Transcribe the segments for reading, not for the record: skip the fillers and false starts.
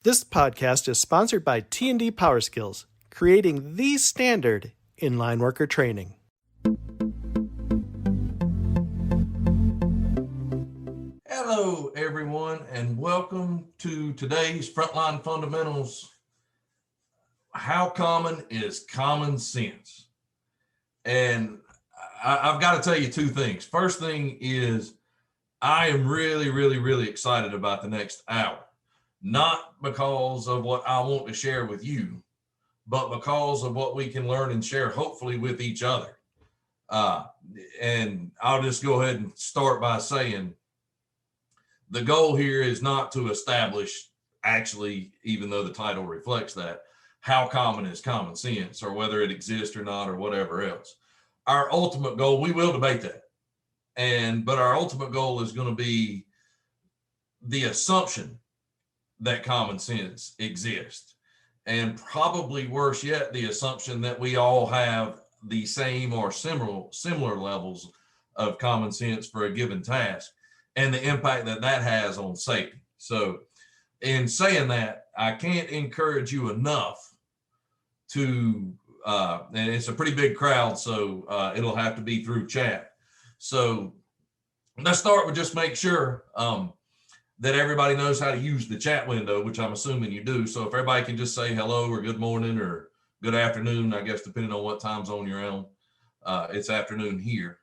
This podcast is sponsored by T&D Power Skills, creating the standard in line worker training. Hello, everyone, and welcome to today's Frontline Fundamentals. How common is common sense? And I've got to tell you two things. First thing is I am really excited about the next hour. Not because of what I want to share with you, but because of what we can learn and share, hopefully, with each other. And I'll just go ahead and start by saying the goal here is not to establish, actually, even though the title reflects that, how common is common sense or whether it exists or not or whatever else. Our ultimate goal, we will debate that. But our ultimate goal is going to be the assumption that common sense exists, and probably worse yet, the assumption that we all have the same or similar levels of common sense for a given task and the impact that that has on safety. So in saying that, I can't encourage you enough to, and it's a pretty big crowd, so it'll have to be through chat. So let's start with just make sure that everybody knows how to use the chat window, which I'm assuming you do. So if everybody can just say hello or good morning or good afternoon, I guess, depending on what time zone you're on. It's afternoon here.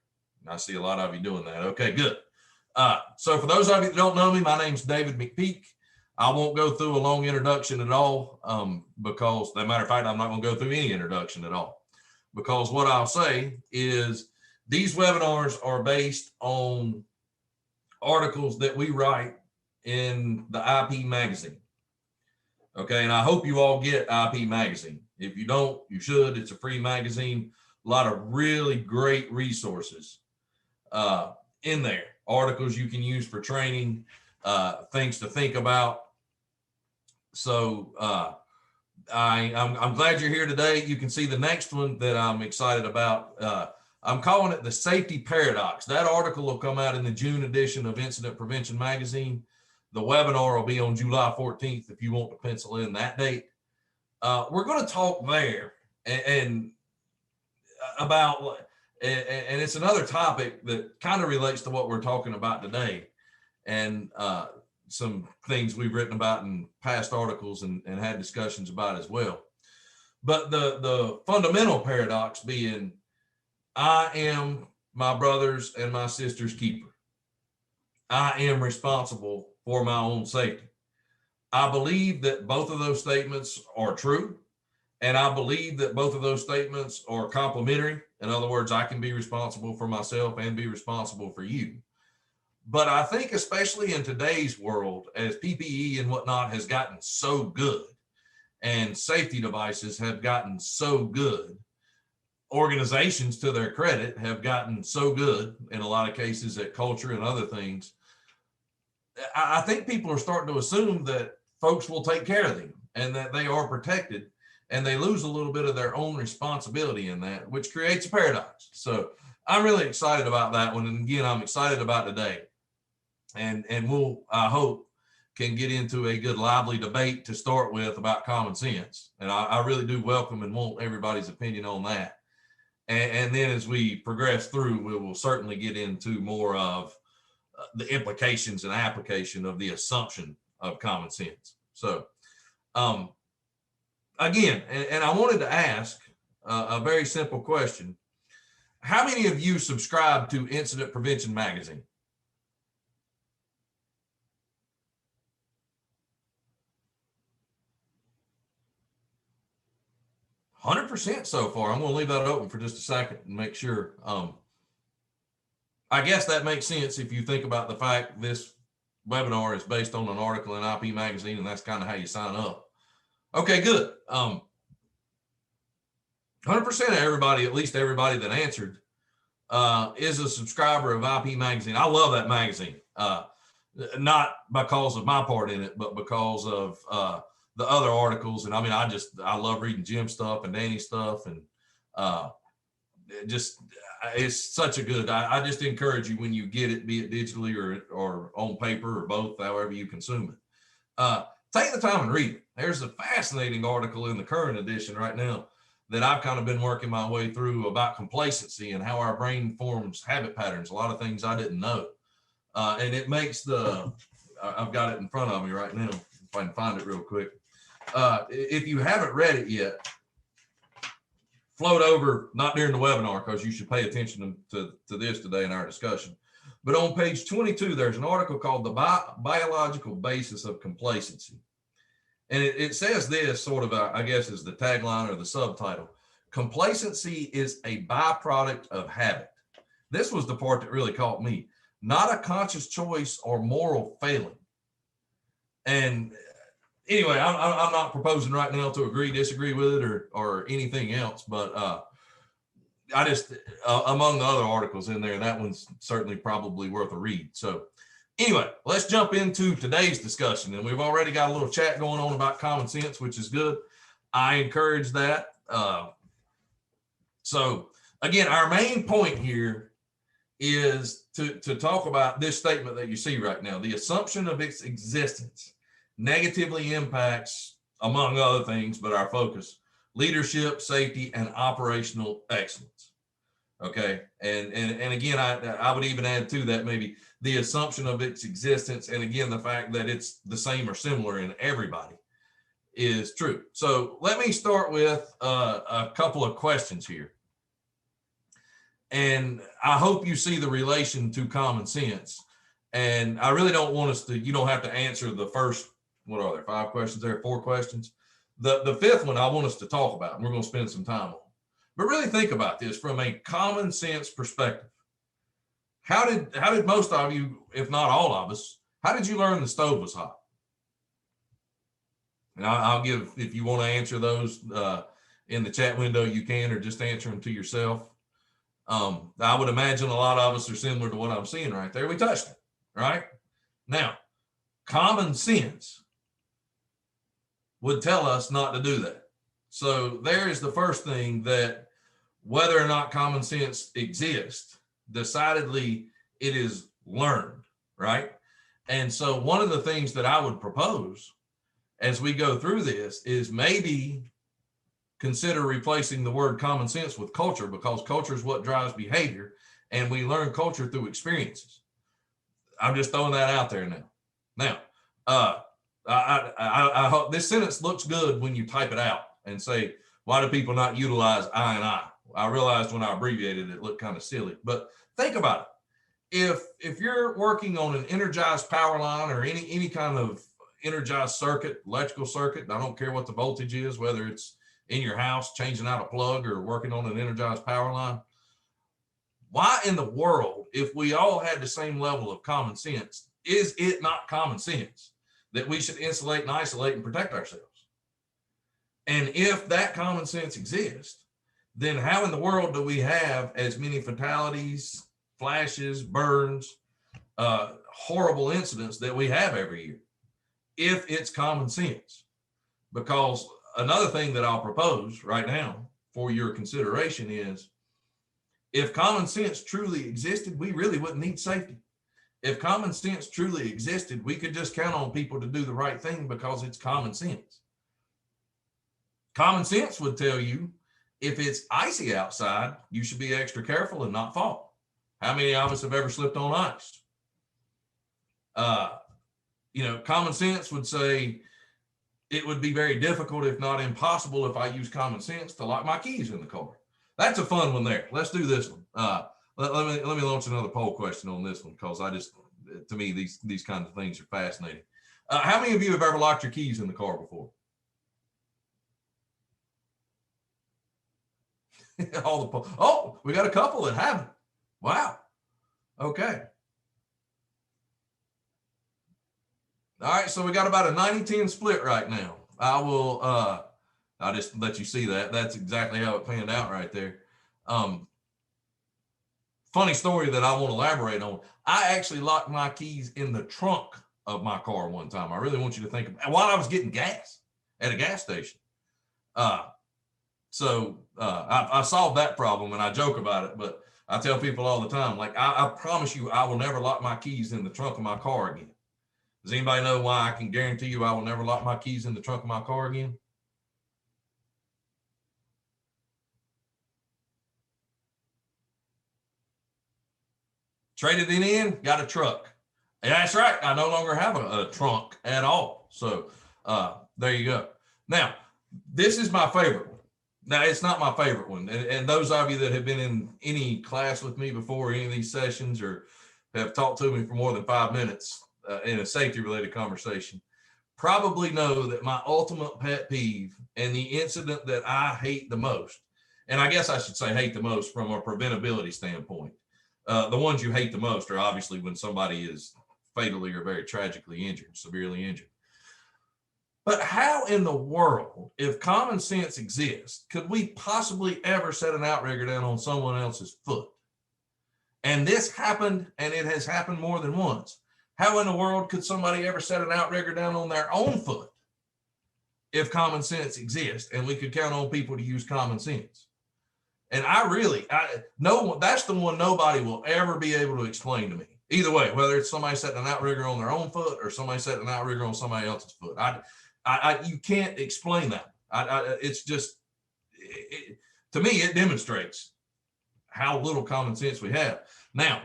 I see a lot of you doing that. Okay, good. So for those of you that don't know me, my name's David McPeak. I won't go through a long introduction at all because, as a matter of fact, I'm not going to go through any introduction at all. Because what I'll say is these webinars are based on articles that we write in the IP magazine. Okay, and I hope you all get IP magazine. If you don't, you should. It's a free magazine. A lot of really great resources in there. Articles you can use for training, things to think about. So I'm glad you're here today. You can see the next one that I'm excited about. I'm calling it the safety paradox. That article will come out in the June edition of Incident Prevention Magazine. The webinar will be on July 14th if you want to pencil in that date. We're going to talk there and about, and it's another topic that kind of relates to what we're talking about today, and some things we've written about in past articles and had discussions about as well. But the fundamental paradox being, I am my brother's and my sister's keeper. I am responsible for my own safety. I believe that both of those statements are true, and I believe that both of those statements are complementary. In other words, I can be responsible for myself and be responsible for you. But I think especially in today's world, as PPE and whatnot has gotten so good and safety devices have gotten so good, organizations, to their credit, have gotten so good in a lot of cases at culture and other things, I think people are starting to assume that folks will take care of them and that they are protected, and they lose a little bit of their own responsibility in that, which creates a paradox. So I'm really excited about that one. And again, I'm excited about today. And we'll, I hope, can get into a good lively debate to start with about common sense. And I really do welcome and want everybody's opinion on that. And then as we progress through, we will certainly get into more of the implications and application of the assumption of common sense. So again, and I wanted to ask a very simple question. How many of you subscribe to Incident Prevention Magazine? %100% so far. I'm going to leave that open for just a second and make sure. I guess that makes sense if you think about the fact this webinar is based on an article in IP Magazine, and that's kind of how you sign up. Okay, good. 100% of everybody, at least everybody that answered, is a subscriber of IP Magazine. I love that magazine, not because of my part in it, but because of the other articles. And I mean, I love reading Jim's stuff and Danny's stuff, and it's such a good, I just encourage you when you get it, be it digitally or on paper or both, however you consume it. take the time and read it. There's a fascinating article in the current edition right now that I've kind of been working my way through about complacency and how our brain forms habit patterns, a lot of things I didn't know. And it makes I've got it in front of me right now, if I can find it real quick. If you haven't read it yet, float over, not during the webinar, because you should pay attention to this today in our discussion. But on page 22, there's an article called The Biological Basis of Complacency. And it says this sort of, I guess, is the tagline or the subtitle. Complacency is a byproduct of habit. This was the part that really caught me. Not a conscious choice or moral failing. And anyway, I'm not proposing right now to agree, disagree with it or anything else, but I just, among the other articles in there, that one's certainly probably worth a read. So anyway, let's jump into today's discussion. And we've already got a little chat going on about common sense, which is good. I encourage that. So again, our main point here is to talk about this statement that you see right now. The assumption of its existence negatively impacts, among other things, but our focus, leadership, safety, and operational excellence. Okay. And again, I would even add to that maybe the assumption of its existence. And again, the fact that it's the same or similar in everybody is true. So let me start with a couple of questions here. And I hope you see the relation to common sense. And I really don't want us to, you don't have to answer the first, what are there, 5 questions there, 4 questions. The fifth one I want us to talk about, and we're going to spend some time on. But really think about this from a common sense perspective. How did most of you, if not all of us, how did you learn the stove was hot? And I'll give, if you want to answer those in the chat window, you can, or just answer them to yourself. I would imagine a lot of us are similar to what I'm seeing right there. We touched it, right? Now, common sense would tell us not to do that. So there is the first thing, that whether or not common sense exists, decidedly it is learned, right? And so one of the things that I would propose as we go through this is maybe consider replacing the word common sense with culture, because culture is what drives behavior, and we learn culture through experiences. I'm just throwing that out there now. Now, I hope this sentence looks good when you type it out and say, why do people not utilize I and I? I realized when I abbreviated it looked kind of silly, but think about it. If you're working on an energized power line or any kind of energized circuit, electrical circuit, I don't care what the voltage is, whether it's in your house, changing out a plug, or working on an energized power line. Why in the world, if we all had the same level of common sense, is it not common sense that we should insulate and isolate and protect ourselves? And if that common sense exists, then how in the world do we have as many fatalities, flashes, burns, horrible incidents that we have every year, if it's common sense? Because another thing that I'll propose right now for your consideration is, if common sense truly existed, we really wouldn't need safety. If common sense truly existed, we could just count on people to do the right thing because it's common sense. Common sense would tell you, if it's icy outside, you should be extra careful and not fall. How many of us have ever slipped on ice? Common sense would say, it would be very difficult, if not impossible, if I use common sense to lock my keys in the car. That's a fun one there. Let's do this one. Let me launch another poll question on this one, because to me, these kinds of things are fascinating. How many of you have ever locked your keys in the car before? Oh, we got a couple that haven't. Wow. Okay. All right, so we got about a 90-10 split right now. I'll just let you see that. That's exactly how it panned out right there. Funny story that I want to elaborate on. I actually locked my keys in the trunk of my car one time. I really want you to think about, while I was getting gas at a gas station. So I solved that problem, and I joke about it, but I tell people all the time, like, I promise you, I will never lock my keys in the trunk of my car again. Does anybody know why I can guarantee you I will never lock my keys in the trunk of my car again? Traded it in, got a truck. Yeah, that's right. I no longer have a trunk at all. So there you go. Now, this is my favorite one. Now, it's not my favorite one. And those of you that have been in any class with me before, any of these sessions, or have talked to me for more than 5 minutes in a safety-related conversation, probably know that my ultimate pet peeve and the incident that I hate the most, and I guess I should say hate the most from a preventability standpoint. The ones you hate the most are obviously when somebody is fatally or very tragically injured, severely injured. But how in the world, if common sense exists, could we possibly ever set an outrigger down on someone else's foot? And this happened, and it has happened more than once. How in the world could somebody ever set an outrigger down on their own foot if common sense exists and we could count on people to use common sense? And that's the one nobody will ever be able to explain to me. Either way, whether it's somebody setting an outrigger on their own foot or somebody setting an outrigger on somebody else's foot, you can't explain that. It's just, to me, it demonstrates how little common sense we have. Now,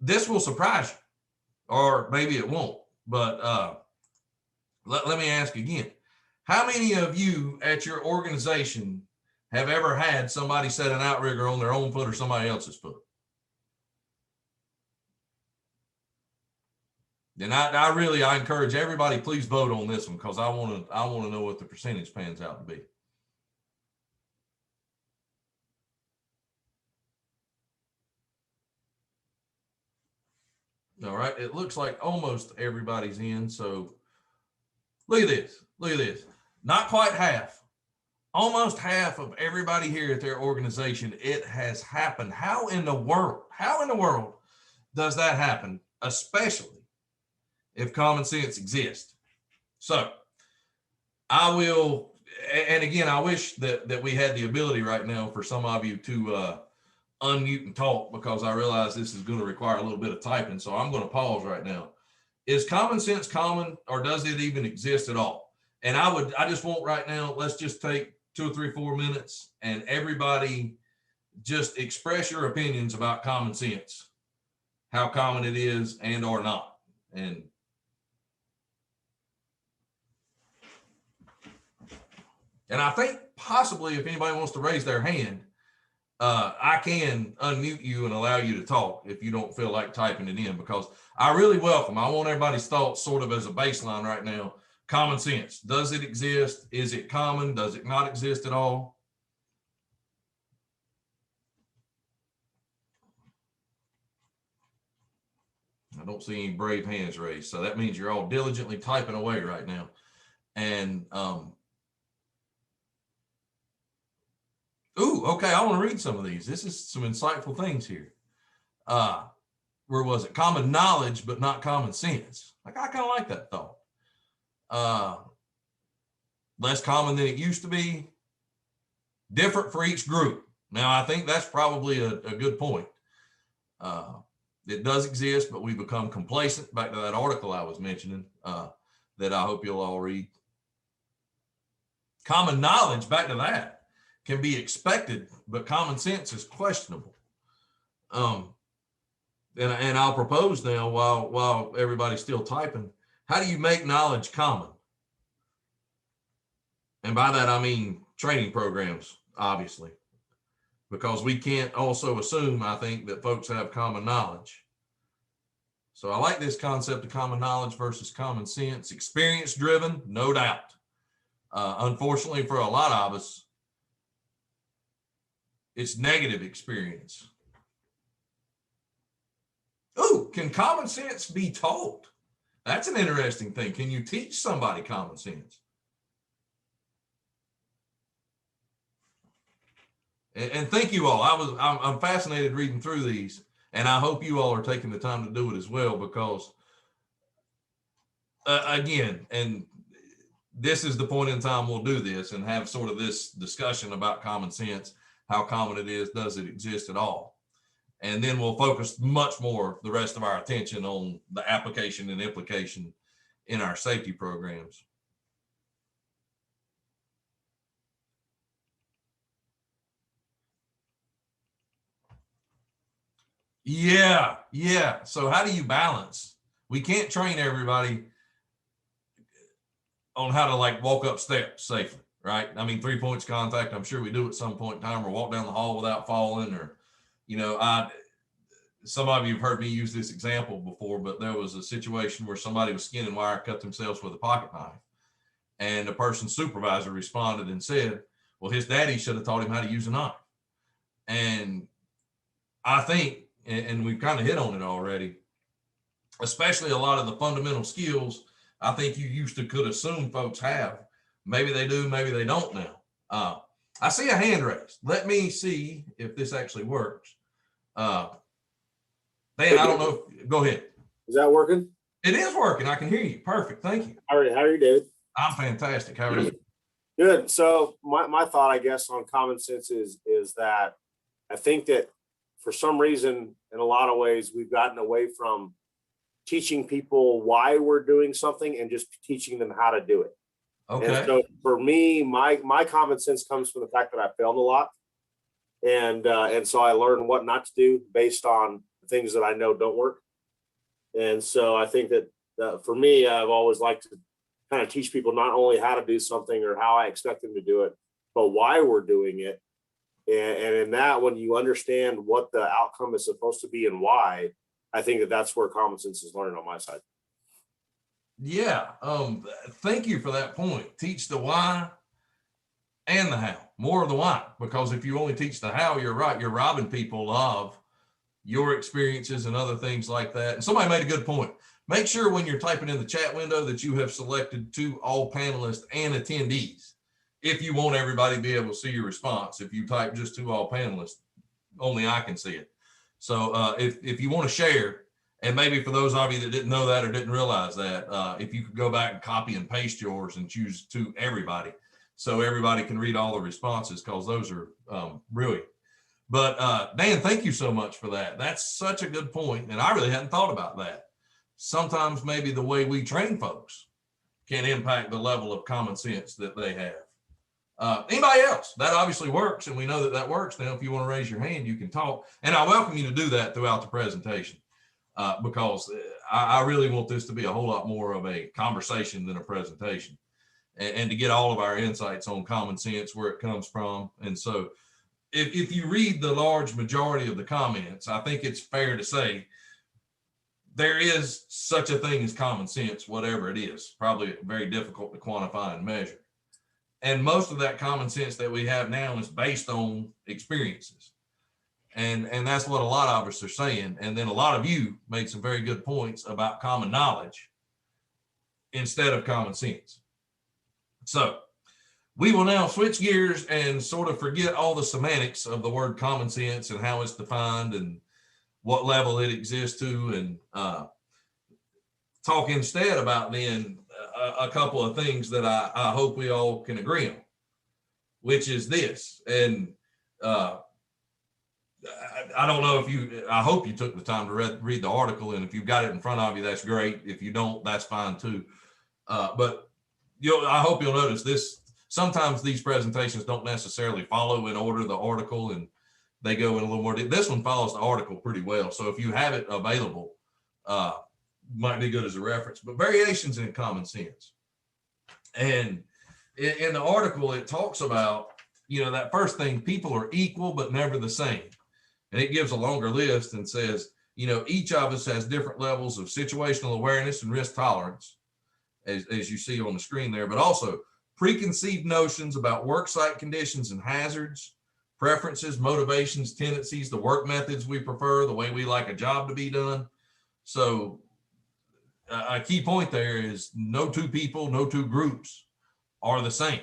this will surprise you, or maybe it won't. But let me ask again: how many of you at your organization have ever had somebody set an outrigger on their own foot or somebody else's foot? And I encourage everybody, please vote on this one, because I want to know what the percentage pans out to be. All right, it looks like almost everybody's in. So look at this. Not quite half. Almost half of everybody here at their organization, it has happened. How in the world does that happen, especially if common sense exists? So I will, and again, I wish that we had the ability right now for some of you to unmute and talk, because I realize this is going to require a little bit of typing. So I'm going to pause right now. Is common sense common, or does it even exist at all? And I just want right now, let's just take 2 or 3, 4 minutes, and everybody just express your opinions about common sense, how common it is and or not. And I think possibly if anybody wants to raise their hand, I can unmute you and allow you to talk if you don't feel like typing it in, because I want everybody's thoughts sort of as a baseline right now. Common sense, does it exist? Is it common? Does it not exist at all? I don't see any brave hands raised, so that means you're all diligently typing away right now. And okay, I want to read some of these. This is some insightful things here. Where was it? Common knowledge, but not common sense. I kind of like that thought. Less common than it used to be. Different for each group. Now, I think that's probably a good point. It does exist, but we become complacent. Back to that article I was mentioning that I hope you'll all read. Common knowledge, back to that, can be expected, but common sense is questionable. And I'll propose now, while everybody's still typing, how do you make knowledge common? And by that, I mean training programs, obviously, because we can't also assume, I think, that folks have common knowledge. So I like this concept of common knowledge versus common sense. Experience driven, no doubt. Unfortunately, for a lot of us, it's negative experience. Ooh, can common sense be taught? That's an interesting thing. Can you teach somebody common sense? And thank you all. I'm fascinated reading through these, and I hope you all are taking the time to do it as well, because again, and this is the point in time we'll do this and have sort of this discussion about common sense, how common it is, does it exist at all? And then we'll focus much more the rest of our attention on the application and implication in our safety programs. Yeah. So how do you balance? We can't train everybody on how to like walk up steps safely, right? I mean, 3 points contact, I'm sure we do at some point in time, or walk down the hall without falling, or, some of you have heard me use this example before, but there was a situation where somebody was skin and wire, cut themselves with a pocket knife. And the person's supervisor responded and said, well, his daddy should have taught him how to use a knife. And I think, and we've kind of hit on it already, especially a lot of the fundamental skills, I think you used to could assume folks have. Maybe they do, maybe they don't now. I see a hand raised. Let me see if this actually works. Dan, I don't know if, go ahead. Is that working? It is working. I can hear you. Perfect. Thank you. All right. How are you, David? I'm fantastic. How are you? Good. So my thought, I guess, on common sense is that I think that for some reason, in a lot of ways, we've gotten away from teaching people why we're doing something and just teaching them how to do it. Okay. And so for me, my common sense comes from the fact that I failed a lot. And so I learned what not to do based on things that I know don't work. And so I think that for me, I've always liked to kind of teach people not only how to do something or how I expect them to do it, but why we're doing it. And in that, when you understand what the outcome is supposed to be and why, I think that that's where common sense is learned on my side. Yeah. Thank you for that point. Teach the why and the how, more of the why, because if you only teach the how, you're right. You're robbing people of your experiences and other things like that. And somebody made a good point. Make sure when you're typing in the chat window that you have selected to all panelists and attendees. If you want everybody to be able to see your response, if you type just to all panelists, only I can see it. So if you want to share, and maybe for those of you that didn't know that or didn't realize that, if you could go back and copy and paste yours and choose to everybody, so everybody can read all the responses, because those are brilliant. But Dan, thank you so much for that. That's such a good point, and I really hadn't thought about that. Sometimes maybe the way we train folks can impact the level of common sense that they have. Anybody else? That obviously works, and we know that works. Now, if you want to raise your hand, you can talk, and I welcome you to do that throughout the presentation, because I really want this to be a whole lot more of a conversation than a presentation, and to get all of our insights on common sense, where it comes from. And so if you read the large majority of the comments, I think it's fair to say there is such a thing as common sense, whatever it is, probably very difficult to quantify and measure. And most of that common sense that we have now is based on experiences. And that's what a lot of us are saying. And then a lot of you made some very good points about common knowledge instead of common sense. So we will now switch gears and sort of forget all the semantics of the word common sense and how it's defined and what level it exists to, and talk instead about then a couple of things that I hope we all can agree on, which is this. And I don't know if I hope you took the time to read the article, and if you've got it in front of you, that's great. If you don't, that's fine too. But I hope you'll notice this. Sometimes these presentations don't necessarily follow in order the article, and they go in a little more deep. This one follows the article pretty well. So if you have it available, might be good as a reference. But variations in common sense. And in the article, it talks about, that first thing, people are equal but never the same. And it gives a longer list and says, each of us has different levels of situational awareness and risk tolerance, as you see on the screen there, but also preconceived notions about worksite conditions and hazards, preferences, motivations, tendencies, the work methods we prefer, the way we like a job to be done. So a key point there is no two people, no two groups are the same.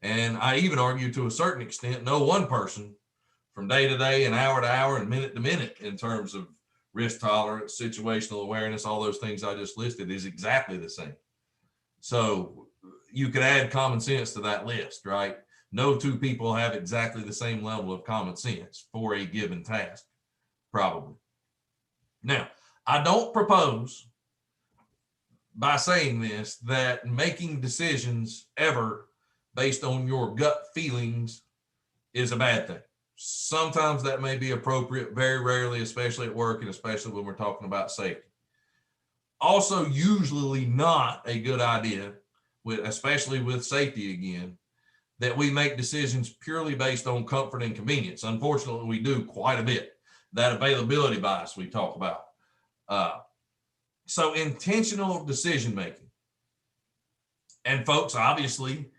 And I even argue to a certain extent, no one person from day to day and hour to hour and minute to minute in terms of risk tolerance, situational awareness, all those things I just listed is exactly the same. So you could add common sense to that list, right? No two people have exactly the same level of common sense for a given task, probably. Now, I don't propose by saying this, that making decisions ever based on your gut feelings is a bad thing. Sometimes that may be appropriate, very rarely, especially at work and especially when we're talking about safety. Also, usually not a good idea, especially with safety again, that we make decisions purely based on comfort and convenience. Unfortunately, we do quite a bit. That availability bias we talk about. So intentional decision making. And folks obviously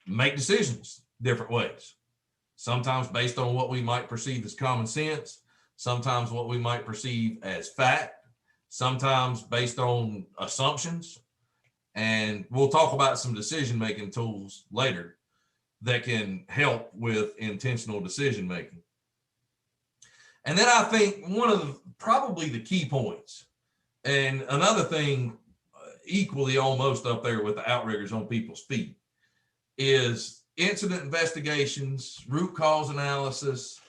make decisions different ways. Sometimes based on what we might perceive as common sense, sometimes what we might perceive as fact, sometimes based on assumptions. And we'll talk about some decision-making tools later that can help with intentional decision-making. And then I think one of probably the key points, and another thing equally almost up there with the outriggers on people's feet, is incident investigations, root cause analysis,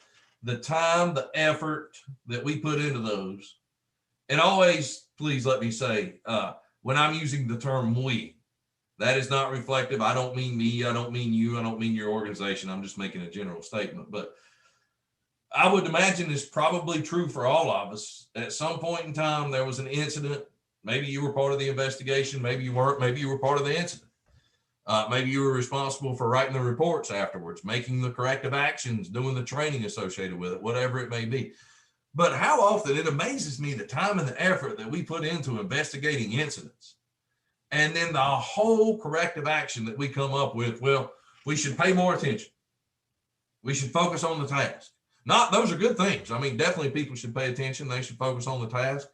the time, the effort that we put into those. And always, please let me say, when I'm using the term we, that is not reflective. I don't mean me. I don't mean you. I don't mean your organization. I'm just making a general statement. But I would imagine it's probably true for all of us. At some point in time, there was an incident. Maybe you were part of the investigation. Maybe you weren't. Maybe you were part of the incident. Maybe you were responsible for writing the reports afterwards, making the corrective actions, doing the training associated with it, whatever it may be. But how often, it amazes me the time and the effort that we put into investigating incidents. And then the whole corrective action that we come up with, well, we should pay more attention. We should focus on the task. Those are good things. I mean, definitely people should pay attention. They should focus on the task.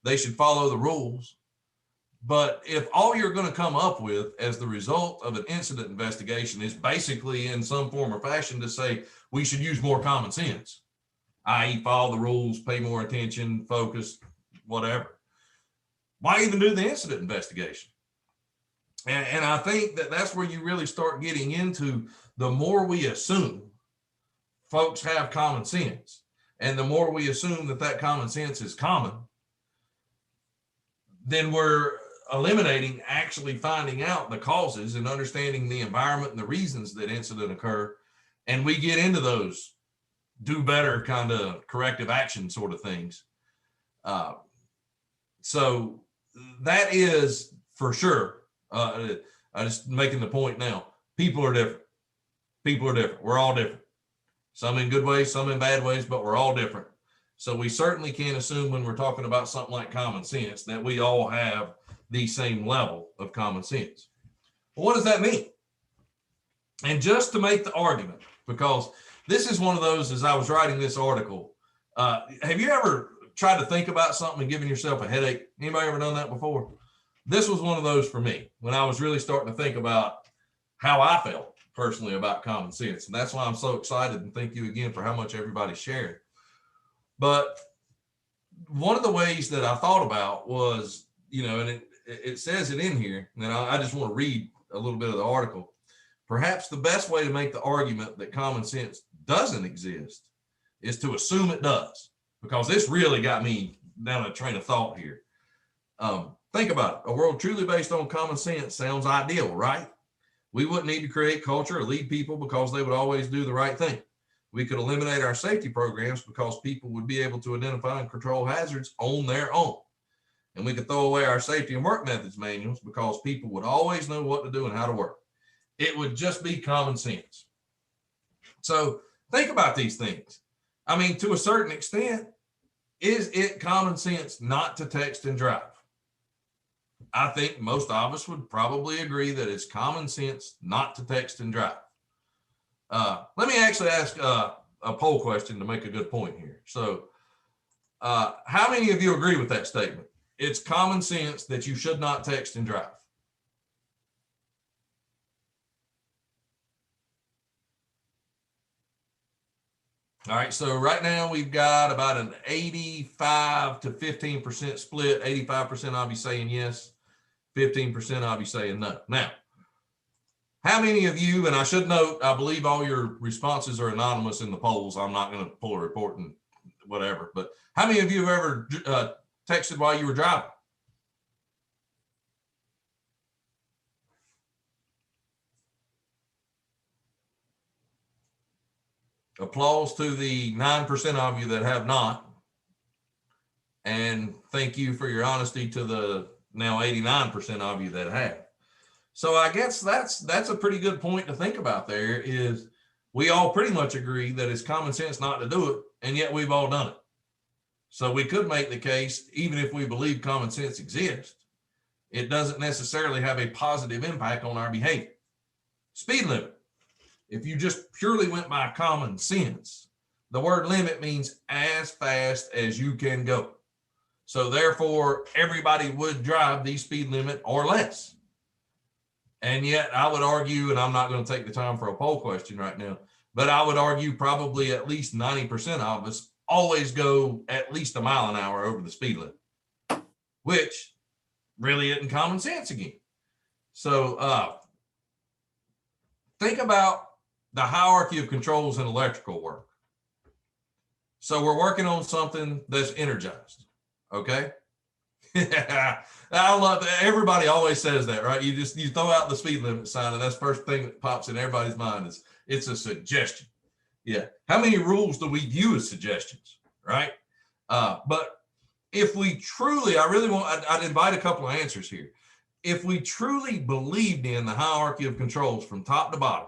They should follow the rules. But if all you're going to come up with as the result of an incident investigation is basically in some form or fashion to say we should use more common sense, i.e. follow the rules, pay more attention, focus, whatever, why even do the incident investigation? And I think that that's where you really start getting into the more we assume folks have common sense, and the more we assume that that common sense is common, then we're eliminating actually finding out the causes and understanding the environment and the reasons that incident occur. And we get into those do better kind of corrective action sort of things. So that is for sure. I'm just making the point now. People are different. People are different. We're all different. Some in good ways, some in bad ways, but we're all different. So we certainly can't assume when we're talking about something like common sense that we all have the same level of common sense. Well, what does that mean? And just to make the argument, because this is one of those, as I was writing this article, have you ever tried to think about something and given yourself a headache? Anybody ever done that before? This was one of those for me when I was really starting to think about how I felt personally about common sense. And that's why I'm so excited, and thank you again for how much everybody shared. But one of the ways that I thought about was, and it says it in here, and I just want to read a little bit of the article. Perhaps the best way to make the argument that common sense doesn't exist is to assume it does, because this really got me down a train of thought here. Think about it. A world truly based on common sense sounds ideal, right? We wouldn't need to create culture or lead people because they would always do the right thing. We could eliminate our safety programs because people would be able to identify and control hazards on their own. And we could throw away our safety and work methods manuals because people would always know what to do and how to work. It would just be common sense. So think about these things. I mean, to a certain extent, is it common sense not to text and drive? I think most of us would probably agree that it's common sense not to text and drive. Let me actually ask a poll question to make a good point here. So how many of you agree with that statement? It's common sense that you should not text and drive. All right, so right now we've got about an 85 to 15% split. 85% I'll be saying yes, 15% I'll be saying no. Now, how many of you, and I should note, I believe all your responses are anonymous in the polls. I'm not going to pull a report and whatever, but how many of you have ever texted while you were driving? applause to the 9% of you that have not. And thank you for your honesty to the now 89% of you that have. So I guess that's a pretty good point to think about there is we all pretty much agree that it's common sense not to do it, and yet we've all done it. So we could make the case, even if we believe common sense exists, it doesn't necessarily have a positive impact on our behavior. Speed limit. If you just purely went by common sense, the word limit means as fast as you can go. So therefore, everybody would drive the speed limit or less. And yet I would argue, and I'm not going to take the time for a poll question right now, but I would argue probably at least 90% of us always go at least a mile an hour over the speed limit, which really isn't common sense again. So think about the hierarchy of controls in electrical work. So we're working on something that's energized, okay? I love that. Everybody always says that, right? You throw out the speed limit sign, and that's the first thing that pops in everybody's mind is it's a suggestion. Yeah. How many rules do we view as suggestions, right? But if we truly, I'd invite a couple of answers here. If we truly believed in the hierarchy of controls from top to bottom,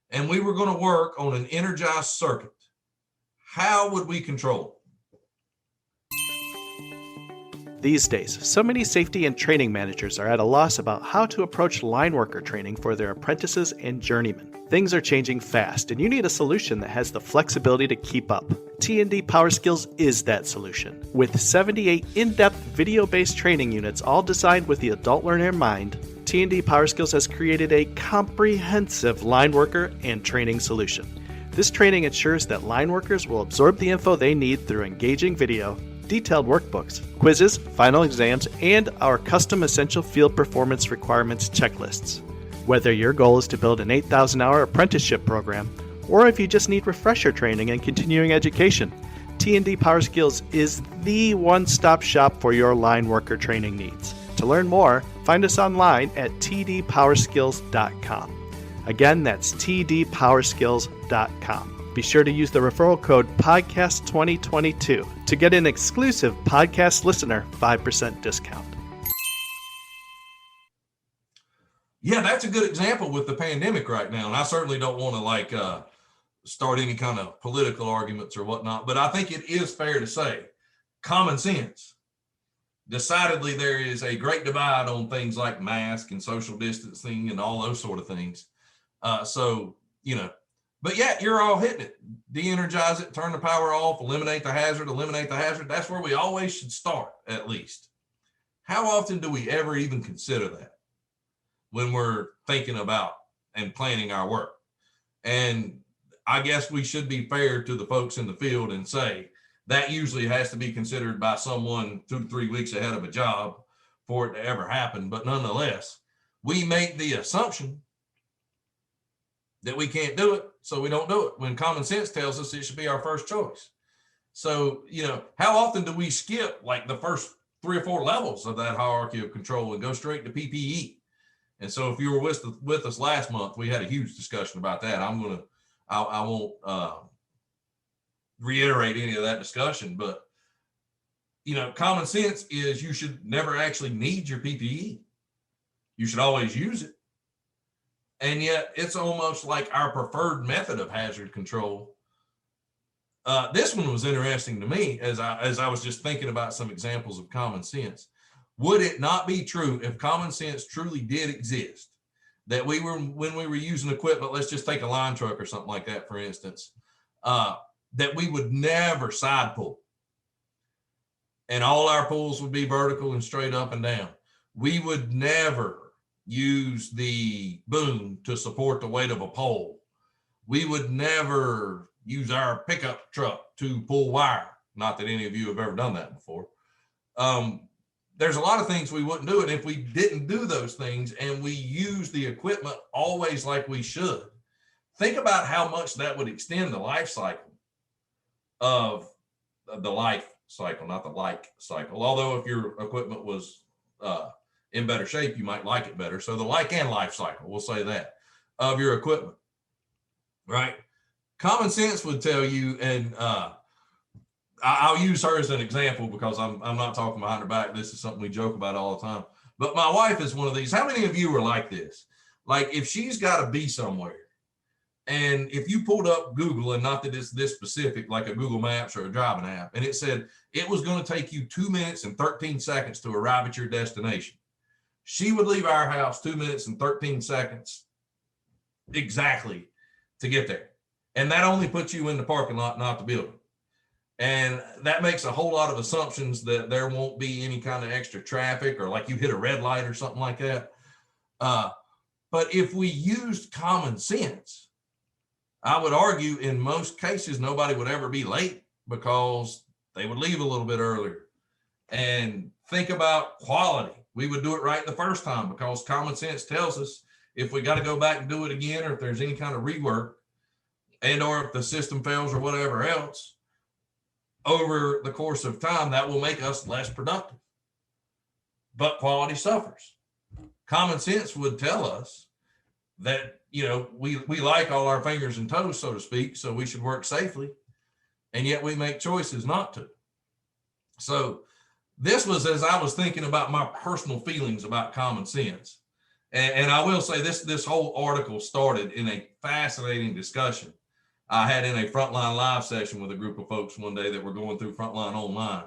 and we were going to work on an energized circuit, how would we control it? These days, so many safety and training managers are at a loss about how to approach line worker training for their apprentices and journeymen. Things are changing fast, and you need a solution that has the flexibility to keep up. T&D Power Skills is that solution. With 78 in-depth video-based training units all designed with the adult learner in mind, T&D Power Skills has created a comprehensive line worker and training solution. This training ensures that line workers will absorb the info they need through engaging video, detailed workbooks, quizzes, final exams, and our custom essential field performance requirements checklists. Whether your goal is to build an 8,000-hour apprenticeship program, or if you just need refresher training and continuing education, T&D Power Skills is the one-stop shop for your line worker training needs. To learn more, find us online at tdpowerskills.com. Again, that's tdpowerskills.com. Be sure to use the referral code PODCAST2022 to get an exclusive podcast listener 5% discount. Yeah, that's a good example with the pandemic right now. And I certainly don't want to start any kind of political arguments or whatnot, but I think it is fair to say common sense. Decidedly, there is a great divide on things like mask and social distancing and all those sort of things. But yeah, you're all hitting it. De-energize it, turn the power off, eliminate the hazard. That's where we always should start, at least. How often do we ever even consider that when we're thinking about and planning our work? And I guess we should be fair to the folks in the field and say that usually has to be considered by someone 2 to 3 weeks ahead of a job for it to ever happen. But nonetheless, we make the assumption that we can't do it, so we don't do it, when common sense tells us it should be our first choice. So, how often do we skip like the first 3 or 4 levels of that hierarchy of control and go straight to PPE? And so if you were with us last month, we had a huge discussion about that. I won't reiterate any of that discussion, but, common sense is you should never actually need your PPE. You should always use it. And yet it's almost like our preferred method of hazard control. This one was interesting to me as I was just thinking about some examples of common sense. Would it not be true if common sense truly did exist, that when we were using equipment, let's just take a line truck or something like that, for instance, that we would never side pull, and all our pulls would be vertical and straight up and down. We would never use the boom to support the weight of a pole. We would never use our pickup truck to pull wire. Not that any of you have ever done that before. There's a lot of things we wouldn't do. And if we didn't do those things and we use the equipment always like we should, think about how much that would extend the life cycle of the life cycle, not the like cycle. Although if your equipment was in better shape, you might like it better. So the like and life cycle, we'll say that, of your equipment, right? Common sense would tell you, and I'll use her as an example because I'm not talking behind her back. This is something we joke about all the time. But my wife is one of these. How many of you are like this? Like if she's got to be somewhere, and if you pulled up Google, and not that it's this specific, like a Google Maps or a driving app, and it said it was going to take you 2 minutes and 13 seconds to arrive at your destination, she would leave our house 2 minutes and 13 seconds exactly to get there. And that only puts you in the parking lot, not the building. And that makes a whole lot of assumptions that there won't be any kind of extra traffic, or like you hit a red light or something like that. But if we used common sense, I would argue in most cases, nobody would ever be late because they would leave a little bit earlier. And think about quality. We would do it right the first time because common sense tells us if we got to go back and do it again, or if there's any kind of rework, and or if the system fails or whatever else, over the course of time, that will make us less productive. But quality suffers. Common sense would tell us that, you know, we like all our fingers and toes, so to speak, so we should work safely, and yet we make choices not to. So this was as I was thinking about my personal feelings about common sense. And I will say this whole article started in a fascinating discussion I had in a Frontline live session with a group of folks one day that were going through Frontline online.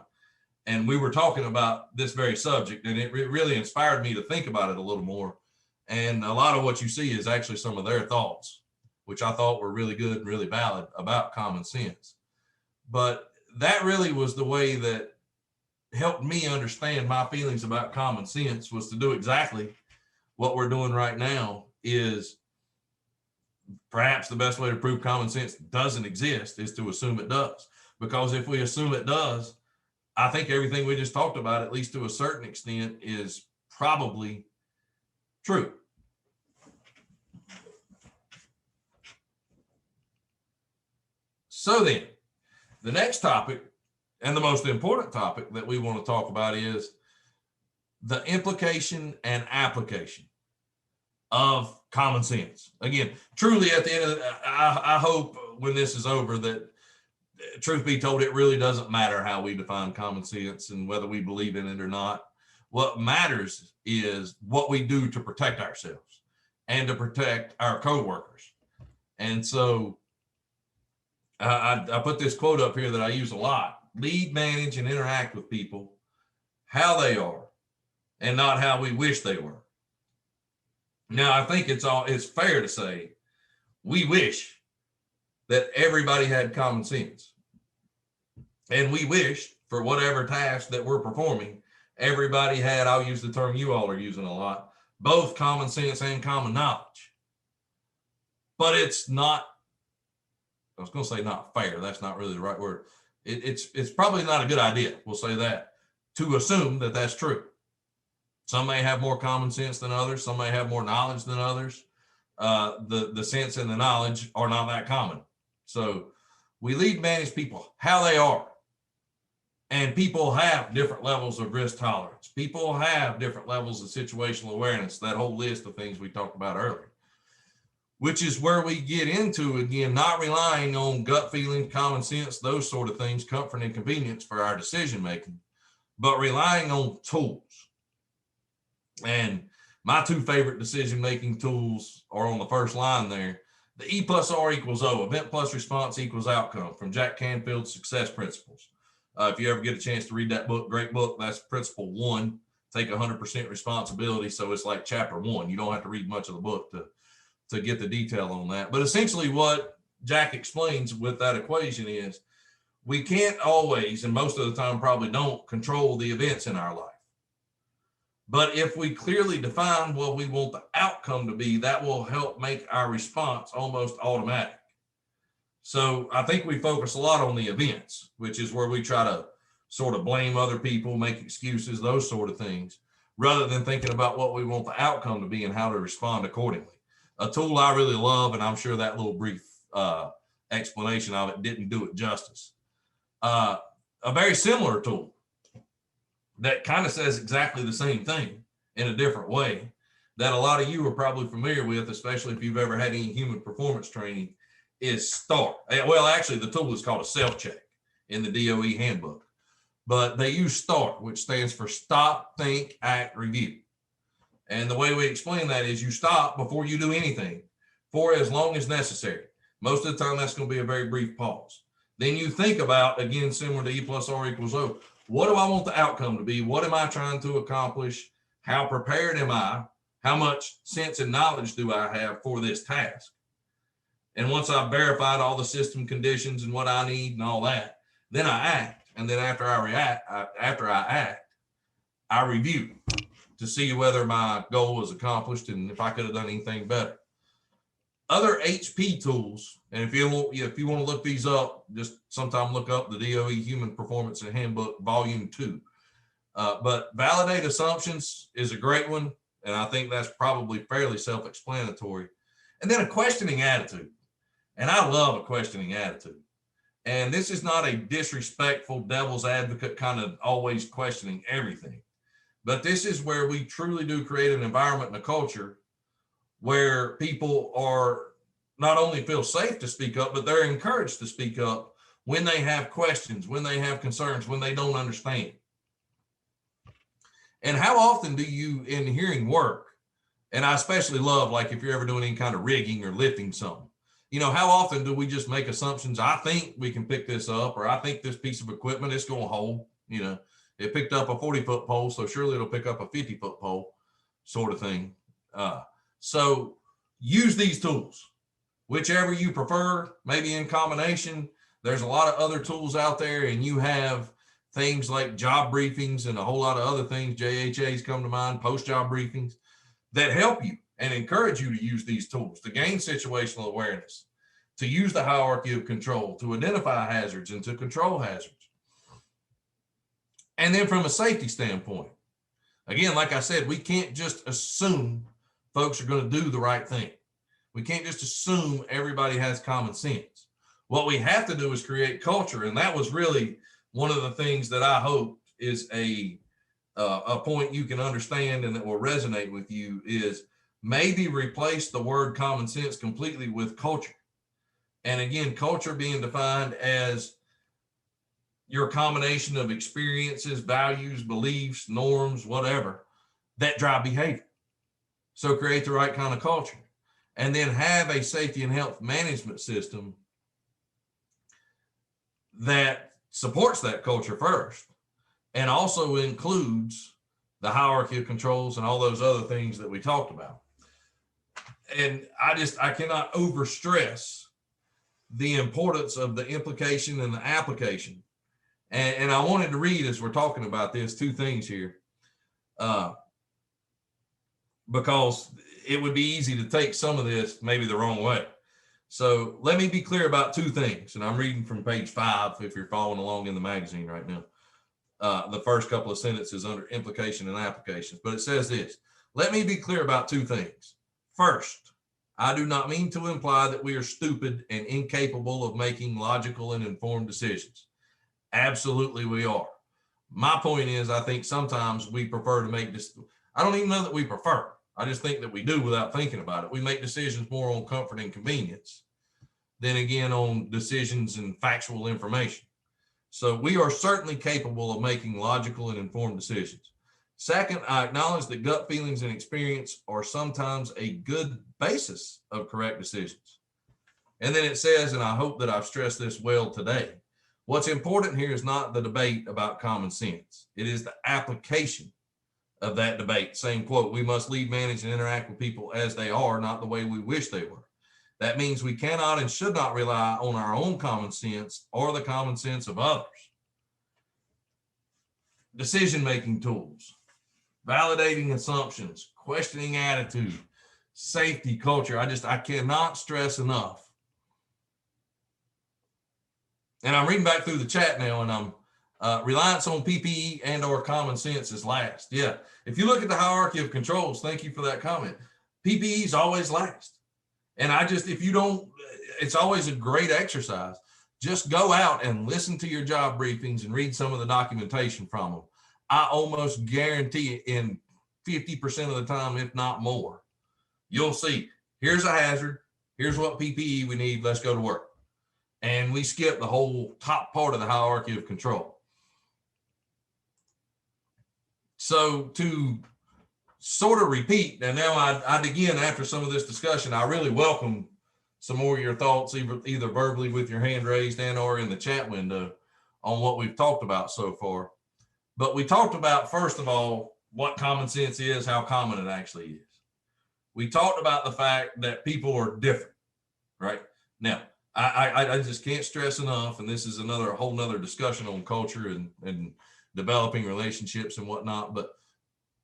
And we were talking about this very subject, and it really inspired me to think about it a little more. And a lot of what you see is actually some of their thoughts, which I thought were really good and really valid about common sense. But that really was the way that helped me understand my feelings about common sense, was to do exactly what we're doing right now. Is perhaps the best way to prove common sense doesn't exist is to assume it does. Because if we assume it does, I think everything we just talked about, at least to a certain extent, is probably true. So then, the next topic, and the most important topic that we want to talk about, is the implication and application of common sense. Again, truly at the end of I hope when this is over that, truth be told, it really doesn't matter how we define common sense and whether we believe in it or not. What matters is what we do to protect ourselves and to protect our coworkers. And so I put this quote up here that I use a lot: lead, manage, and interact with people how they are and not how we wish they were. Now, I think it's fair to say we wish that everybody had common sense. And we wish for whatever task that we're performing, everybody had, I'll use the term you all are using a lot, both common sense and common knowledge. But it's not, I was going to say not fair. That's not really the right word. It's probably not a good idea, we'll say that, to assume that that's true. Some may have more common sense than others. Some may have more knowledge than others. The sense and the knowledge are not that common. So we lead, manage people how they are. And people have different levels of risk tolerance. People have different levels of situational awareness, that whole list of things we talked about earlier, which is where we get into, again, not relying on gut feeling, common sense, those sort of things, comfort and convenience for our decision making, but relying on tools. And my two favorite decision-making tools are on the first line there. The E plus R equals O, event plus response equals outcome, from Jack Canfield's Success Principles. If you ever get a chance to read that book, great book. That's principle 1, take 100% responsibility. So it's like chapter 1. You don't have to read much of the book to get the detail on that. But essentially what Jack explains with that equation is we can't always, and most of the time probably don't, control the events in our life. But if we clearly define what we want the outcome to be, that will help make our response almost automatic. So I think we focus a lot on the events, which is where we try to sort of blame other people, make excuses, those sort of things, rather than thinking about what we want the outcome to be and how to respond accordingly. A tool I really love, and I'm sure that little brief explanation of it didn't do it justice. A very similar tool that kind of says exactly the same thing in a different way, that a lot of you are probably familiar with, especially if you've ever had any human performance training, is start. Well, actually, the tool is called a self-check in the DOE handbook, but they use START, which stands for Stop, Think, Act, Review. And the way we explain that is you stop before you do anything for as long as necessary. Most of the time, that's going to be a very brief pause. Then you think about, again, similar to E plus R equals O, what do I want the outcome to be? What am I trying to accomplish? How prepared am I? How much sense and knowledge do I have for this task? And once I've verified all the system conditions and what I need and all that, then I act. And then after I act, I review to see whether my goal was accomplished and if I could have done anything better. Other HP tools, and if you want to look these up, just sometime look up the DOE Human Performance and Handbook Volume 2. But validate assumptions is a great one, and I think that's probably fairly self-explanatory. And then a questioning attitude. And I love a questioning attitude. And this is not a disrespectful devil's advocate kind of always questioning everything. But this is where we truly do create an environment and a culture where people are not only feel safe to speak up, but they're encouraged to speak up when they have questions, when they have concerns, when they don't understand. And how often do you, in hearing work, and I especially love, like if you're ever doing any kind of rigging or lifting something, you know, how often do we just make assumptions? I think we can pick this up, or I think this piece of equipment is going to hold, you know, it picked up a 40-foot pole, so surely it'll pick up a 50-foot pole sort of thing. So use these tools, whichever you prefer, maybe in combination. There's a lot of other tools out there, and you have things like job briefings and a whole lot of other things. JHAs come to mind, post-job briefings that help you and encourage you to use these tools to gain situational awareness, to use the hierarchy of control, to identify hazards and to control hazards. And then from a safety standpoint, again, like I said, we can't just assume folks are going to do the right thing. We can't just assume everybody has common sense. What we have to do is create culture. And that was really one of the things that I hope is a point you can understand and that will resonate with you is maybe replace the word common sense completely with culture. And again, culture being defined as your combination of experiences, values, beliefs, norms, whatever, that drive behavior. So create the right kind of culture. And then have a safety and health management system that supports that culture first and also includes the hierarchy of controls and all those other things that we talked about. And I cannot overstress the importance of the implication and the application. And I wanted to read, as we're talking about this, two things here, because it would be easy to take some of this maybe the wrong way. So let me be clear about two things. And I'm reading from page 5, if you're following along in the magazine right now. The first couple of sentences under implication and applications. But it says this: let me be clear about two things. First, I do not mean to imply that we are stupid and incapable of making logical and informed decisions. Absolutely we are. My point is, I think sometimes we prefer to make this. I don't even know that we prefer. I just think that we do without thinking about it. We make decisions more on comfort and convenience than again on decisions and factual information. So we are certainly capable of making logical and informed decisions. Second, I acknowledge that gut feelings and experience are sometimes a good basis of correct decisions. And then it says, and I hope that I've stressed this well today, what's important here is not the debate about common sense. It is the application of that debate. Same quote, we must lead, manage, and interact with people as they are, not the way we wish they were. That means we cannot and should not rely on our own common sense or the common sense of others. Decision-making tools, validating assumptions, questioning attitude, safety culture. I cannot stress enough. And I'm reading back through the chat now, and I'm reliance on PPE and or common sense is last. Yeah, if you look at the hierarchy of controls, thank you for that comment. PPE is always last. And if you don't, it's always a great exercise. Just go out and listen to your job briefings and read some of the documentation from them. I almost guarantee in 50% of the time, if not more, you'll see, here's a hazard. Here's what PPE we need. Let's go to work. And we skip the whole top part of the hierarchy of control. So to sort of repeat, and now I'd again, after some of this discussion, I really welcome some more of your thoughts, either verbally with your hand raised and or in the chat window on what we've talked about so far. But we talked about, first of all, what common sense is, how common it actually is. We talked about the fact that people are different, right? Now, I just can't stress enough, and this is a whole nother discussion on culture and developing relationships and whatnot, but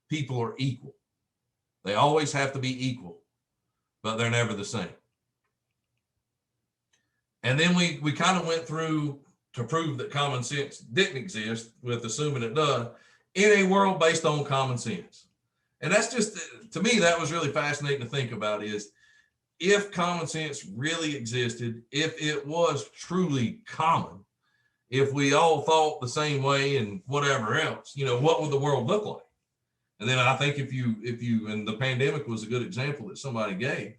people are equal. They always have to be equal, but they're never the same. And then we kind of went through to prove that common sense didn't exist with assuming it does in a world based on common sense. And that's just, to me, that was really fascinating to think about, is if common sense really existed, if it was truly common, if we all thought the same way and whatever else, what would the world look like? And then I think if you, and the pandemic was a good example that somebody gave,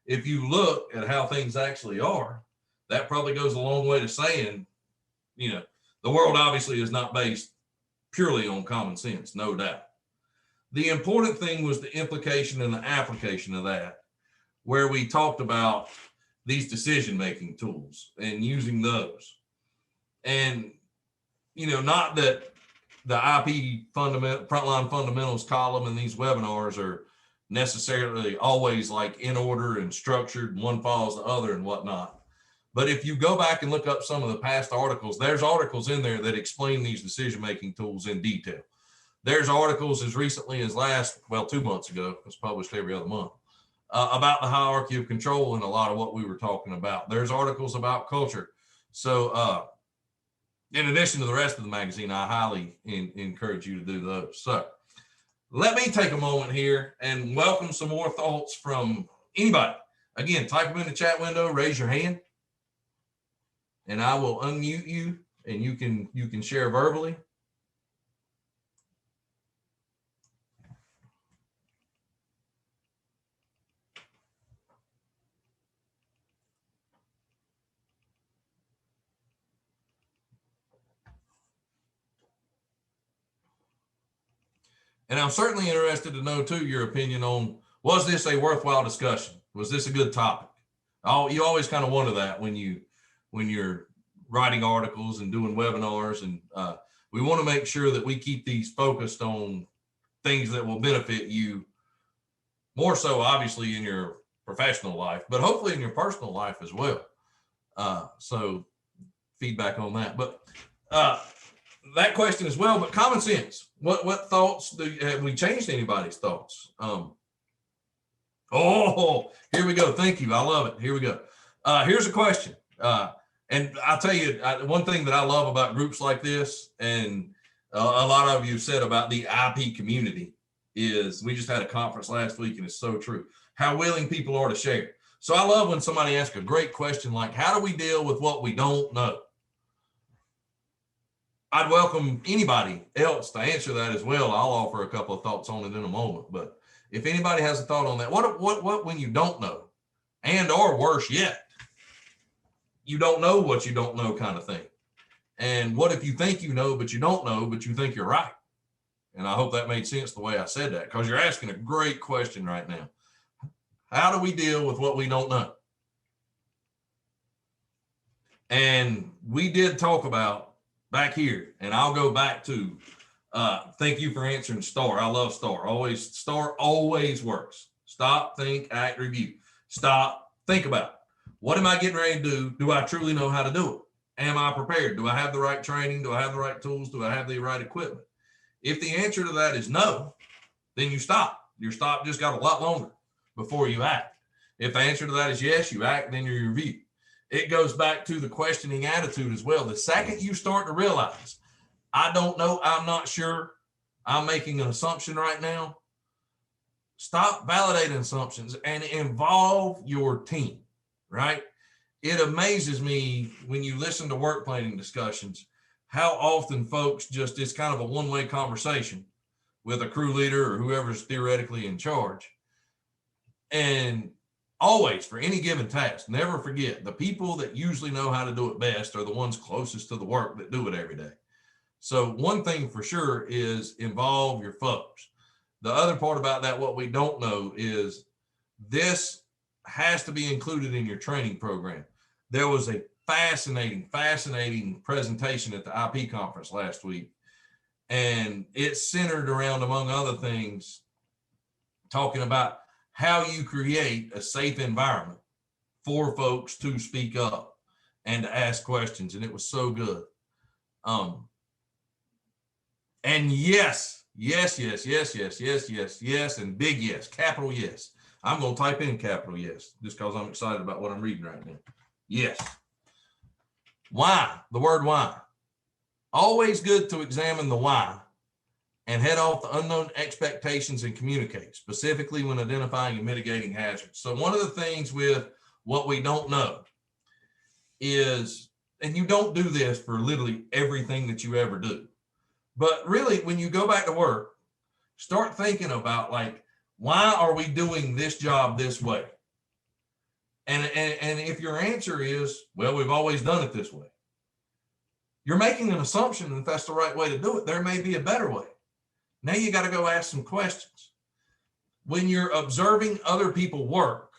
if you look at how things actually are, that probably goes a long way to saying, the world obviously is not based purely on common sense, no doubt. The important thing was the implication and the application of that, where we talked about these decision-making tools and using those. And, not that the IP Frontline Fundamentals column and these webinars are necessarily always like in order and structured, one follows the other and whatnot. But if you go back and look up some of the past articles, there's articles in there that explain these decision-making tools in detail. There's articles as recently as 2 months ago, it's published every other month, about the hierarchy of control and a lot of what we were talking about. There's articles about culture. So in addition to the rest of the magazine, I highly encourage you to do those. So let me take a moment here and welcome some more thoughts from anybody. Again, type them in the chat window, raise your hand, and I will unmute you, and you can share verbally. And I'm certainly interested to know, too, your opinion on, was this a worthwhile discussion? Was this a good topic? You always kind of wonder that when you're writing articles and doing webinars. And we want to make sure that we keep these focused on things that will benefit you more so, obviously, in your professional life, but hopefully in your personal life as well. So feedback on that. But that question as well, but common sense. What thoughts have we changed anybody's thoughts? Here we go. Thank you. I love it. Here we go. Here's a question. And I'll tell you, one thing that I love about groups like this, and a lot of you said about the IP community, is we just had a conference last week, and it's so true, how willing people are to share. So I love when somebody asks a great question like, how do we deal with what we don't know? I'd welcome anybody else to answer that as well. I'll offer a couple of thoughts on it in a moment. But if anybody has a thought on that, what when you don't know, and or worse yet, you don't know what you don't know kind of thing. And what if you think you know, but you don't know, but you think you're right? And I hope that made sense the way I said that, because you're asking a great question right now. How do we deal with what we don't know? And we did talk about back here, and I'll go back to thank you for answering STAR. I love STAR. STAR always works. Stop, think, act, review. Stop, think about it. What am I getting ready to do? Do I truly know how to do it? Am I prepared? Do I have the right training? Do I have the right tools? Do I have the right equipment? If the answer to that is no, then you stop. Your stop just got a lot longer before you act. If the answer to that is yes, you act, then you review. It goes back to the questioning attitude as well. The second you start to realize, I don't know, I'm not sure, I'm making an assumption right now, stop validating assumptions and involve your team, right? It amazes me when you listen to work planning discussions, how often folks just, it's kind of a one-way conversation with a crew leader or whoever's theoretically in charge. And always, for any given task, never forget the people that usually know how to do it best are the ones closest to the work that do it every day. So one thing for sure is involve your folks. The other part about that, what we don't know, is this has to be included in your training program. There was a fascinating presentation at the IP conference last week, and it's centered around, among other things, talking about how you create a safe environment for folks to speak up and to ask questions. And it was so good. And yes, and big yes, capital yes. I'm going to type in capital yes, just because I'm excited about what I'm reading right now. Yes. Why? The word why. Always good to examine the why and head off the unknown expectations and communicate, specifically when identifying and mitigating hazards. So one of the things with what we don't know is, and you don't do this for literally everything that you ever do, but really when you go back to work, start thinking about, like, why are we doing this job this way? And if your answer is, well, we've always done it this way, you're making an assumption that that's the right way to do it. There may be a better way. Now you got to go ask some questions. When you're observing other people work,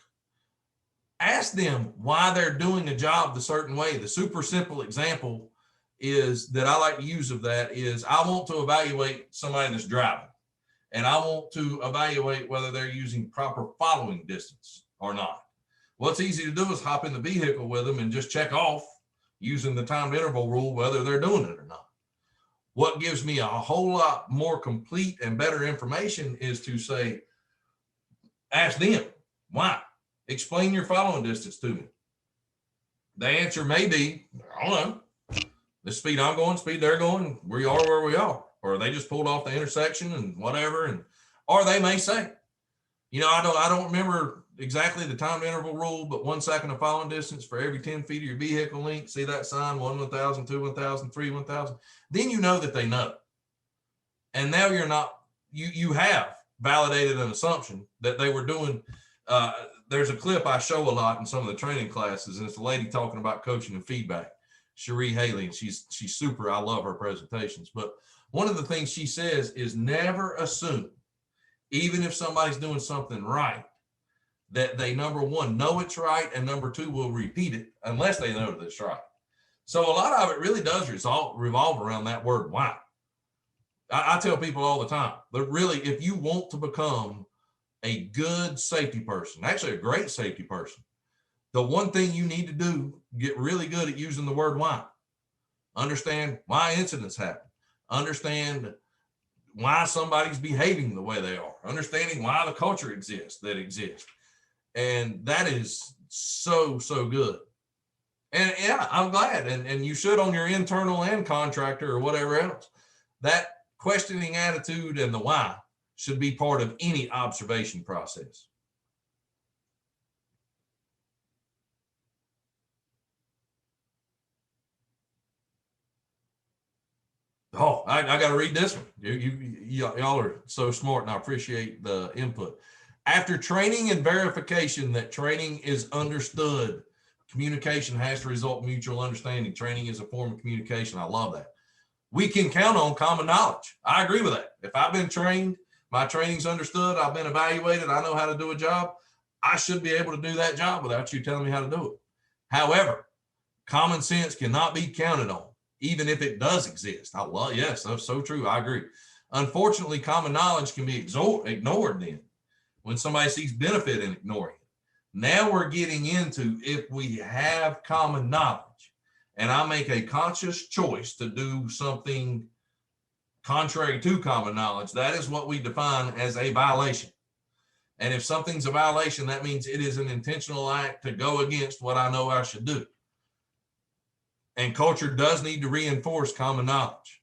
ask them why they're doing a job the certain way. The super simple example is that I like to use of that is, I want to evaluate somebody that's driving, and I want to evaluate whether they're using proper following distance or not. What's easy to do is hop in the vehicle with them and just check off using the timed interval rule whether they're doing it or not. What gives me a whole lot more complete and better information is to say, ask them why. Explain your following distance to me. The answer may be, I don't know, the speed I'm going, speed they're going, we are where we are. Or they just pulled off the intersection and whatever. And or they may say, you know, I don't remember exactly the time interval rule, but 1 second of following distance for every 10 feet of your vehicle length. See that sign, 1, 1,000, 2, 1,000, 3, 1,000. Then you know that they know. And now you're not, you have validated an assumption that they were doing. There's a clip I show a lot in some of the training classes, and it's a lady talking about coaching and feedback, Cherie Haley, and she's super. I love her presentations. But one of the things she says is never assume, even if somebody's doing something right, that they, number one, know it's right, and number two, will repeat it unless they know that it's right. So a lot of it really does revolve around that word why. I tell people all the time that really, if you want to become a good safety person, actually a great safety person, the one thing you need to do, get really good at using the word why. Understand why incidents happen. Understand why somebody's behaving the way they are. Understanding why the culture exists. And that is so good. And yeah, I'm glad. And you should, on your internal and contractor or whatever else. That questioning attitude and the why should be part of any observation process. Oh, I got to read this one. Y'all are so smart, and I appreciate the input. After training and verification that training is understood, communication has to result in mutual understanding. Training is a form of communication. I love that. We can count on common knowledge. I agree with that. If I've been trained, my training's understood, I've been evaluated, I know how to do a job, I should be able to do that job without you telling me how to do it. However, common sense cannot be counted on, even if it does exist. Yes, that's so true. I agree. Unfortunately, common knowledge can be ignored then when somebody sees benefit in ignoring it. Now we're getting into, if we have common knowledge and I make a conscious choice to do something contrary to common knowledge, that is what we define as a violation. And if something's a violation, that means it is an intentional act to go against what I know I should do. And culture does need to reinforce common knowledge,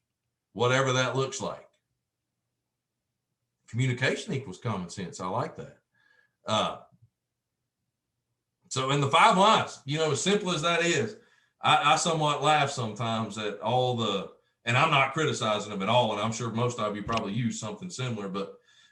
whatever that looks like. Communication equals common sense. I like that. So in the 5 whys, as simple as that is, I somewhat laugh sometimes at all the, and I'm not criticizing them at all, and I'm sure most of you probably use something similar, but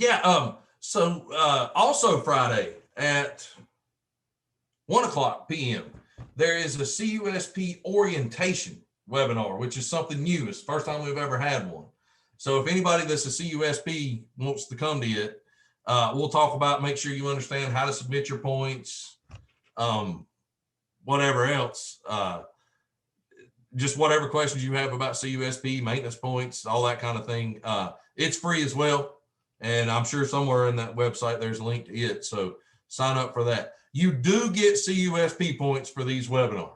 Yeah. Also Friday at 1:00 p.m., there is a CUSP orientation webinar, which is something new. It's the first time we've ever had one. So if anybody that's a CUSP wants to come to it, we'll talk about, make sure you understand how to submit your points, whatever else, just whatever questions you have about CUSP, maintenance points, all that kind of thing. It's free as well. And I'm sure somewhere in that website, there's a link to it. So sign up for that. You do get CUSP points for these webinars.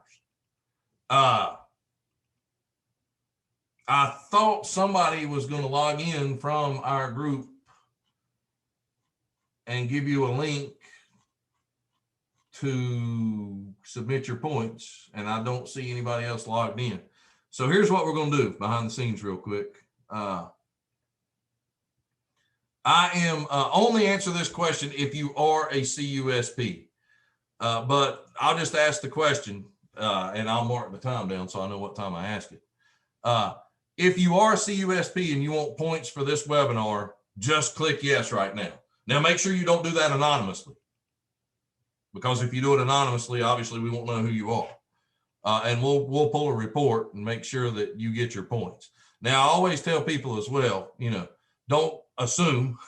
I thought somebody was going to log in from our group and give you a link to submit your points, and I don't see anybody else logged in. So here's what we're going to do behind the scenes real quick. I am only answer this question if you are a CUSP, but I'll just ask the question and I'll mark the time down so I know what time I ask it. If you are a CUSP and you want points for this webinar, just click yes right now. Now make sure you don't do that anonymously, because if you do it anonymously, obviously we won't know who you are. And we'll pull a report and make sure that you get your points. Now, I always tell people as well, don't assume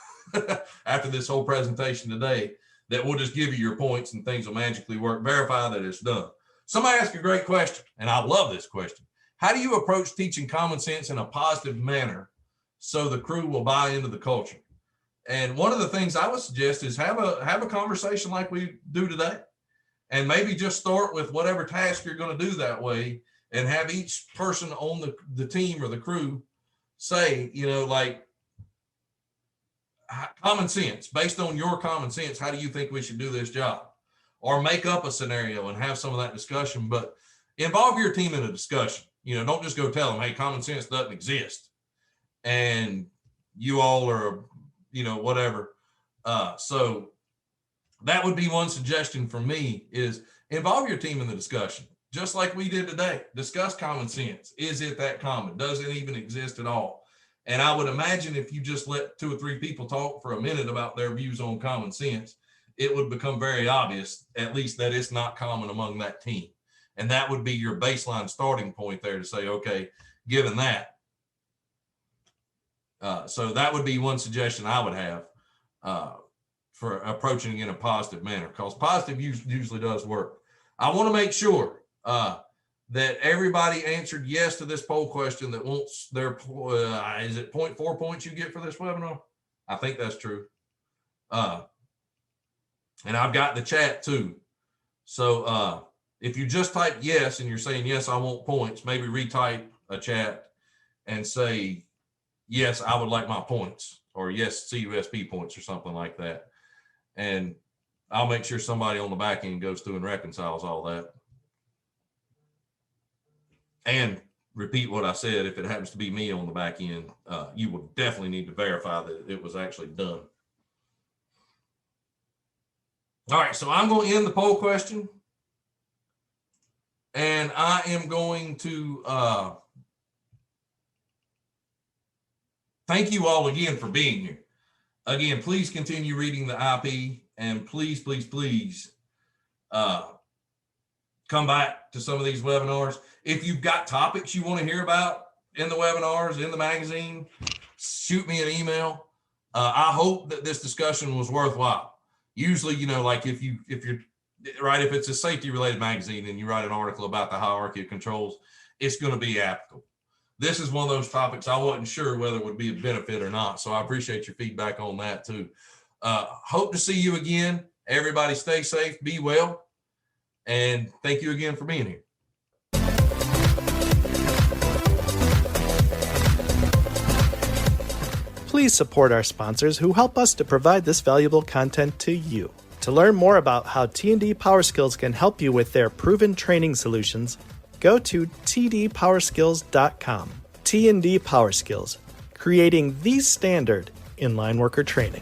after this whole presentation today that we'll just give you your points and things will magically work. Verify that it's done. Somebody asked a great question, and I love this question. How do you approach teaching common sense in a positive manner so the crew will buy into the culture? And one of the things I would suggest is have a conversation like we do today, and maybe just start with whatever task you're going to do that way, and have each person on the team or the crew say, like, common sense, based on your common sense, how do you think we should do this job? Or make up a scenario and have some of that discussion, but involve your team in a discussion. Don't just go tell them, hey, common sense doesn't exist and you all are, whatever. So that would be one suggestion from me, is involve your team in the discussion, just like we did today. Discuss common sense. Is it that common? Does it even exist at all? And I would imagine if you just let 2 or 3 people talk for a minute about their views on common sense, it would become very obvious, at least, that it's not common among that team. And that would be your baseline starting point there to say, okay, given that. So that would be one suggestion I would have for approaching it in a positive manner, because positive usually does work. I want to make sure that everybody answered yes to this poll question that wants their, is it 0.4 points you get for this webinar? I think that's true. And I've got the chat too. So if you just type yes and you're saying, yes, I want points, maybe retype a chat and say, yes, I would like my points, or yes, CUSP points, or something like that. And I'll make sure somebody on the back end goes through and reconciles all that. And repeat what I said, if it happens to be me on the back end, you will definitely need to verify that it was actually done. All right, so I'm going to end the poll question. And I am going to thank you all again for being here. Again, please continue reading the IP, and please, please, please come back to some of these webinars. If you've got topics you want to hear about in the webinars, in the magazine, shoot me an email. I hope that this discussion was worthwhile. Usually, like if it's a safety related magazine and you write an article about the hierarchy of controls, it's going to be applicable. This is one of those topics I wasn't sure whether it would be a benefit or not. So I appreciate your feedback on that too. Hope to see you again. Everybody stay safe, be well, and thank you again for being here. Please support our sponsors who help us to provide this valuable content to you. To learn more about how T&D Power Skills can help you with their proven training solutions, go to tdpowerskills.com. T&D Power Skills, creating the standard in line worker training.